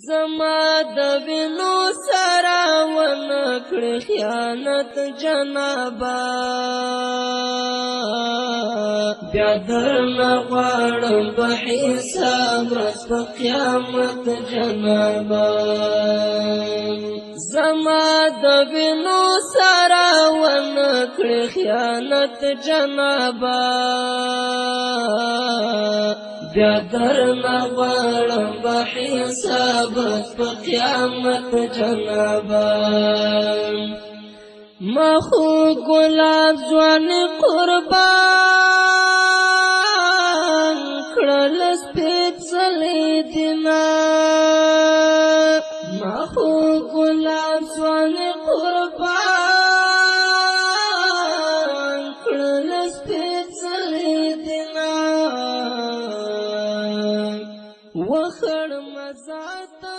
زما د وینو سره ونکړې خیانت جنابه بیا درنه غواړم په حساب ورځ په قیامت جنابه زما د وینو سره ونکړې خیانت جنابه بیا درنه غواړم په حساب په قیامت جنابه ما خو ګلاب ځوان قربان کړل سپېڅلې دینه ما خو ګلاب ځوان قربان کړل سپېڅلې دینه وخړ مزاته